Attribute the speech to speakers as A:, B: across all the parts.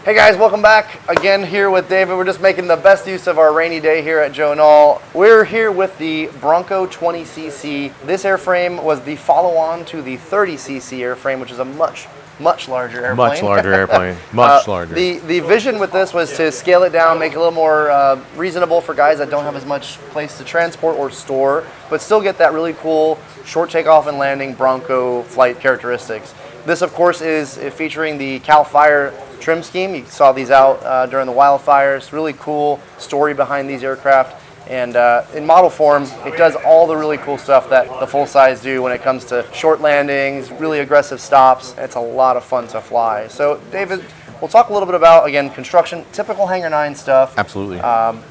A: Hey guys, welcome back again here with David. We're just making the best use of our rainy day here at Joe Nall. We're here with the Bronco 20cc. This airframe was the follow-on to the 30cc airframe, which is a much larger airplane.
B: Much larger airplane, much larger.
A: The vision with this was to scale it down, make it a little more reasonable for guys that don't have as much place to transport or store, but still get that really cool short takeoff and landing Bronco flight characteristics. This, of course, is featuring the Cal Fire trim scheme. You saw these out during the wildfires. Really cool story behind these aircraft. And in model form, it does all the really cool stuff that the full size do when it comes to short landings, really aggressive stops. It's a lot of fun to fly. So, David, we'll talk a little bit about, again, construction, typical Hangar 9 stuff.
B: Absolutely.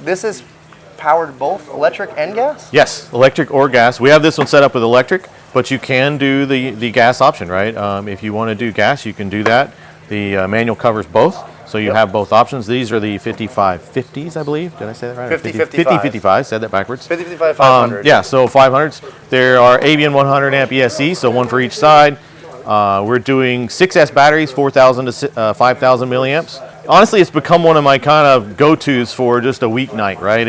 A: This is powered both electric and gas?
B: Yes, electric or gas. We have this one set up with electric, but you can do the gas option, right? If you want to do gas, you can do that. The manual covers both, so you have both options. These are the 5550s, I believe. Did I say that right?
A: 5055.
B: Said that backwards.
A: 5055 500.
B: Yeah, so 500s. There are Avian 100 amp ESC, so one for each side. We're doing 6S batteries, 4,000 to 5,000 milliamps. Honestly, it's become one of my kind of go-tos for just a weeknight, right?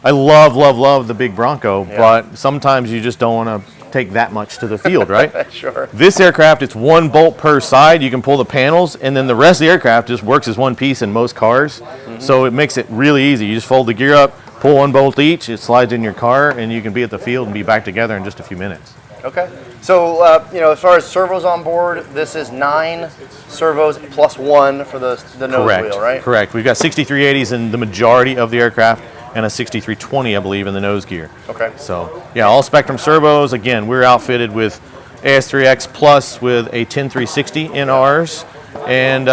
B: I love the big Bronco, but sometimes you just don't want to take that much to the field, right?
A: Sure.
B: This aircraft, it's one bolt per side. You can pull the panels, and then the rest of the aircraft just works as one piece in most cars. So it makes it really easy. You just fold the gear up, pull one bolt each, it slides in your car, and you can be at the field and be back together in just a few minutes.
A: Okay. So, as far as servos on board, this is 9 servos plus 1 for the nose wheel, right?
B: Correct. We've got 6380s in the majority of the aircraft, and a 6320, I believe, in the nose gear. Okay. So, yeah, all Spectrum servos. Again, we're outfitted with AS3X Plus with a 10360 in ours. And,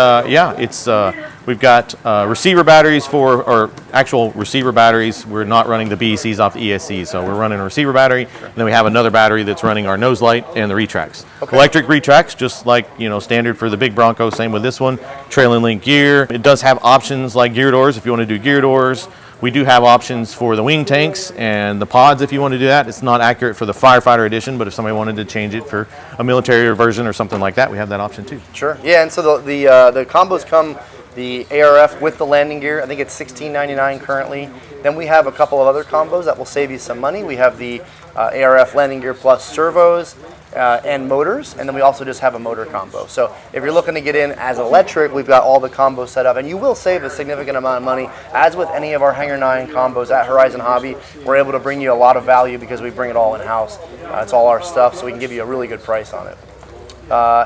B: we've got receiver batteries or actual receiver batteries. We're not running the BECs off the ESCs, so we're running a receiver battery. And then we have another battery that's running our nose light and the retracts. Okay. Electric retracts, just like, standard for the big Bronco. Same with this one. Trailing link gear. It does have options like gear doors if you want to do gear doors. We do have options for the wing tanks and the pods if you want to do that. It's not accurate for the firefighter edition, but if somebody wanted to change it for a military version or something like that, we have that option too.
A: Sure. Yeah, and so the combos come the ARF with the landing gear. I think it's $16.99 currently. Then we have a couple of other combos that will save you some money. We have the ARF landing gear plus servos and motors, and then we also just have a motor combo. So if you're looking to get in as electric, we've got all the combos set up, and you will save a significant amount of money. As with any of our Hangar 9 combos at Horizon Hobby, we're able to bring you a lot of value because we bring it all in-house. It's all our stuff, so we can give you a really good price on it.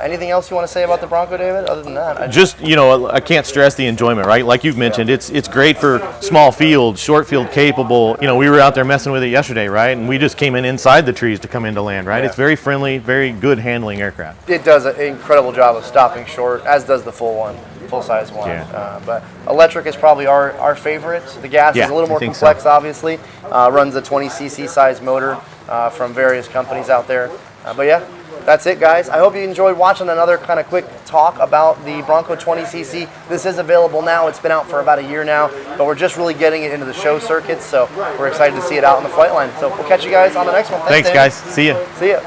A: Anything else you want to say about the Bronco, David, other than that?
B: I can't stress the enjoyment, right? Like you've mentioned, it's great for small field, short field capable. We were out there messing with it yesterday, right? And we just came inside the trees to come into land, right? Yeah. It's very friendly, very good handling aircraft.
A: It does an incredible job of stopping short, as does the full-size one. Yeah. But electric is probably our favorite. The gas is a little more complex, obviously. Runs a 20cc size motor from various companies out there. But yeah. That's it, guys. I hope you enjoyed watching another kind of quick talk about the Bronco 20cc. This is available now. It's been out for about a year now, but we're just really getting it into the show circuits, so we're excited to see it out on the flight line. So we'll catch you guys on the next one.
B: Thanks guys. See ya.
A: See ya.